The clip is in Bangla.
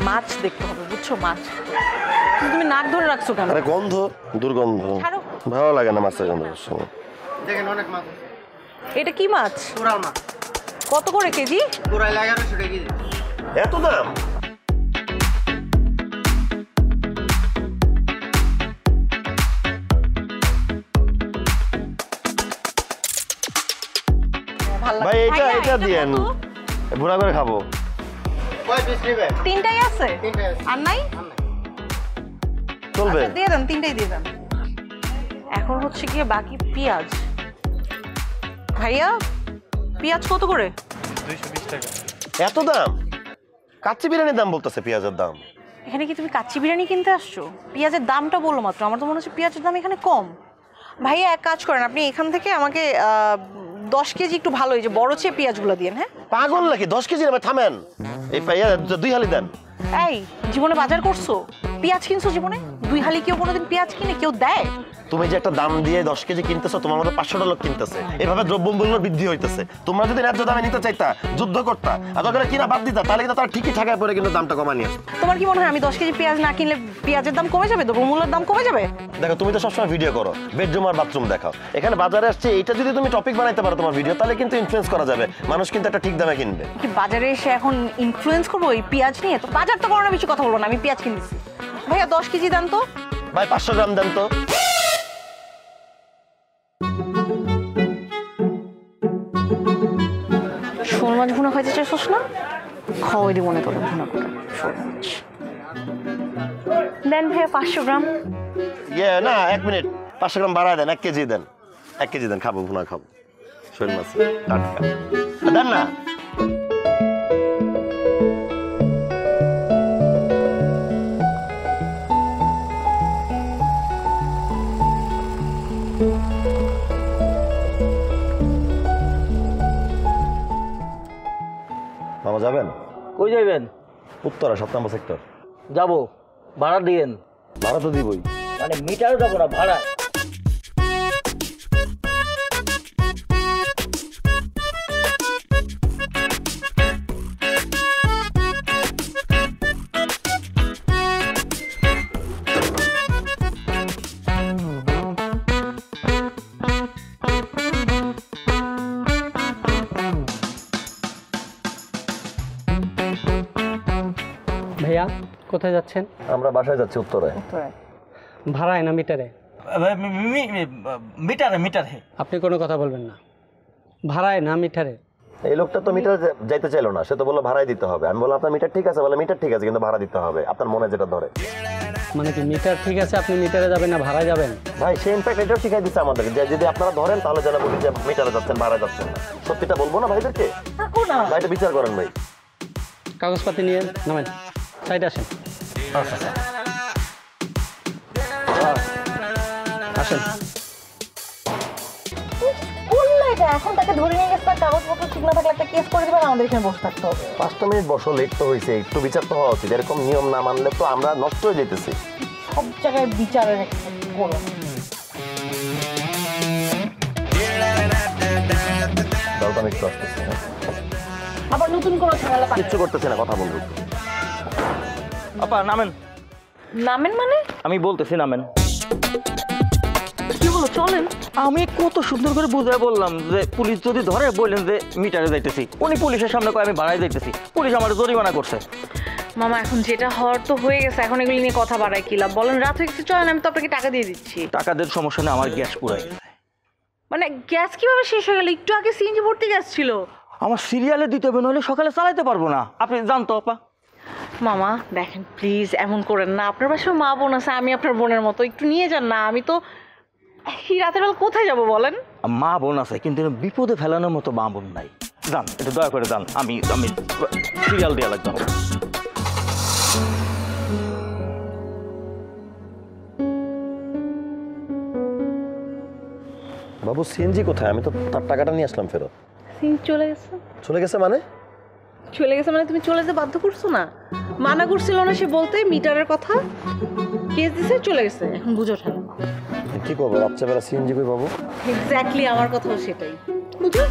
মাছ দেখতে হবে, বুঝছো? মাছ। তুমি নাক ধরে রাখছো কেন? আরে গন্ধ, দুর্গন্ধ। ভালো লাগে না মাছের গন্ধ। দেখেন অনেক মাছ। এটা কি মাছ? কোরাল মাছ। কত করে কেজি? কোরাল 1100 টাকা কেজি। এত দাম? ভাই এটা দিয়েন, ভুনা করে খাবো। কয় পিস নেবে? তিনটাই আছে? আর নাই? চলবে? দিয়ে দেন, তিনটাই দিয়ে দেন। এখন হচ্ছে গিয়ে বাকি পেঁয়াজ। ভাইয়া পেঁয়াজ কত করে? 220 টাকা। এত দাম? কাচ্চি বিরিয়ানির দাম বলতেছে পেঁয়াজের দাম। এখানে কি তুমি কাচ্চি বিরিয়ানি কিনতে আসছো? পেঁয়াজের দামটা বললো মাত্র, আমার তো মনে হচ্ছে পেঁয়াজের দাম এখানে কম। ভাইয়া এক কাজ করেন, আপনি এখান থেকে আমাকে 10 কেজি একটু ভালো এই যে বড় চেয়ে পেঁয়াজগুলো দিন। হ্যাঁ পাগল নাকি? 10 কেজি নেবে? থামেন, এই পেঁয়াজ 2 হালি দেন। এই জীবনে বাজার করছো? পেঁয়াজ কিনছো জীবনে? 2 হালি কেউ কোনোদিন পেঁয়াজ কিনে? কেউ দেয়? তুমি যে একটা দাম দিয়ে 10 কেজি কিনতেছো, তোমার মতো 500টা লোক কিনতেছে। এভাবে দ্রব্যমূল্য বৃদ্ধি হইতেছে। তোমরা যদি ন্যায্য দামে নিতে চাইতা, যুদ্ধ করতা, আর তাহলে কিনা বাদ দিতা, তাহলে কিন্তু তারা ঠিকই ঠাকায় পড়ে কিন্তু দামটা কমায় নিয়ে আসতো। তোমার কি মনে হয় আমি 10 কেজি পেঁয়াজ না কিনলে পেঁয়াজের দাম কমে যাবে, দ্রব্যমূল্যের দাম কমে যাবে? দেখো, তুমি তো সবসময় ভিডিও করো, বেডরুম আর বাথরুম দেখাও। এখানে বাজারে আসছে, এইটা যদি তুমি টপিক বানাইতে পারো তোমার ভিডিও, তাহলে কিন্তু ইনফ্লুয়েন্স করা যাবে, মানুষ কিন্তু একটা ঠিক দামে কিনবে। কি বাজারে এসে এখন ইনফ্লুয়েন্স করবো এই পেঁয়াজ নিয়ে? তো বাজার তো করো না, বেশি কথা বলবো না, আমি পেঁয়াজ কিনতেছি। ভাইয়া 10 কেজি দেন তো। ভাই 500 গ্রাম দেন তো। শোল মাছ ভুনা খাইতে চাইছস না? খাওয়াই দিব না তোকে ভুনা করে শোল মাছ। দেন ভাইয়া 500 গ্রাম। না 1 মিনিট, 500 গ্রাম বাড়ায় দেন, 1 কেজি দেন। 1 কেজি দেন, খাবো, ভুনা খাবো। শোল মাছ টাটকা দেন না। মামা যাবেন? কই যাইবেন? উত্তরা 7 নম্বর সেক্টর। যাবো, ভাড়া দিয়েন। ভাড়া তো দিবই। মানে মিটারও যাবো না, ভাড়া। ভাইয়া কোথায় যাচ্ছেন? আমরা বাসায় যাচ্ছি উত্তরায়। ভাড়ায় না মিটারে? মিটারে মিটারে। আপনি কোনো কথা বলবেন না, ভাড়ায় না মিটারে? এই লোকটা তো মিটার যাইতে চাইলো না, সে তো বললো ভাড়াই দিতে হবে। আমি বললাম আপনার মিটার ঠিক আছে, বলে মিটার ঠিক আছে কিন্তু ভাড়া দিতে হবে, আপনার মনে যেটা ধরে। মানে কি মিটার ঠিক আছে, আপনি মিটারে যাবেন না ভাড়ায় যাবেন? ভাই সে ইনফ্যাক্ট এটাও শিখাই দিচ্ছে আমাদেরকে যে যদি আপনারা ধরেন তাহলে যেন বলি যে মিটারে যাচ্ছেন, ভাড়া যাচ্ছেন না। সত্যিটা বলবো না ভাইদেরকে? ভাই এটা বিচার করেন ভাই। কাগজপাতি নিয়ে নামেন, সাইডে আসেন। আসেন। এখন তাকে ধরে নিয়ে গেছে, কাগজপত্র ঠিক না থাকলে একটা কেস করে দিবেন, আমাদের এখানে বসে থাকতে হবে। 5টা মিনিট বসো, লেট তো হয়েছে, একটু বিচার তো হওয়া উচিত। এরকম নিয়ম না মানলে তো আমরা নষ্ট হয়ে যেতেছি। সব জায়গায় বিচারের গোল। দরকার একটু আসতেছে, আবার নতুন কোনো ঝামেলা? কিচ্ছু করতেছে না, কথা বলবো। আপা নামেন। নামেন মানে? আমি বলতেছি নামেন। কি বলো? চলেন। আমি কত সুন্দর করে বুঝাই বললাম যে পুলিশ যদি ধরে বললেন যে মিটারে যাইতেছি, উনি পুলিশের সামনে কয় আমি ভাড়ায় যাইতেছি, পুলিশ আমার জরিমানা করছে। মামা এখন যেটা হওয়ার তো হয়ে গেছে, এখন এগুলি নিয়ে কথা বাড়ায় কি লাভ? বলেন রাত হয়ে গেছে, চলেন, আমি তো আপনাকে টাকা দিয়ে দিচ্ছি। টাকাদের সমস্যা নেই, আমার গ্যাস পুরাই গেছে। মানে গ্যাস কিভাবে শেষ হয়ে গেল? একটু আগে সিএনজি ভর্তি গ্যাস ছিল। আমার সিরিয়ালে দিতে হবে, নইলে সকালে চালাইতে পারবো না। আপনি জানতো আপা? মামা দেখেন প্লিজ এমন করেন না, আপনার বাসায় মা বোন আছে, আমি আপনার বোনের মতো, একটু নিয়ে যান না। আমি তো এই রাতের বেলা কোথায় যাব বলেন? মা বোন আছে কিন্তু বিপদে ফেলানোর মতো মা বোন নাই। যান, এটা দয়া করে যান, আমি আমি সিরিয়াল দেওয়া লাগবে। বাবু সিএনজি কোথায়? আমি তো তার টাকাটা নিয়ে আসলাম ফেরত। সিএনজি চলে গেছে। চলে গেছে মানে? চলে গেছে মানে তুমি চলে যেতে বাধ্য করছো না? মানা করছিল না সে বলতে মিটারের কথা? কেস দিছে, চলে গেছে, এখন বুঝো ঠান্ডা। কি করবো, রাত্রেবেলা সিএনজি কই পাবো? এক্স্যাক্টলি আমার কথাও সেটাই, বুঝো।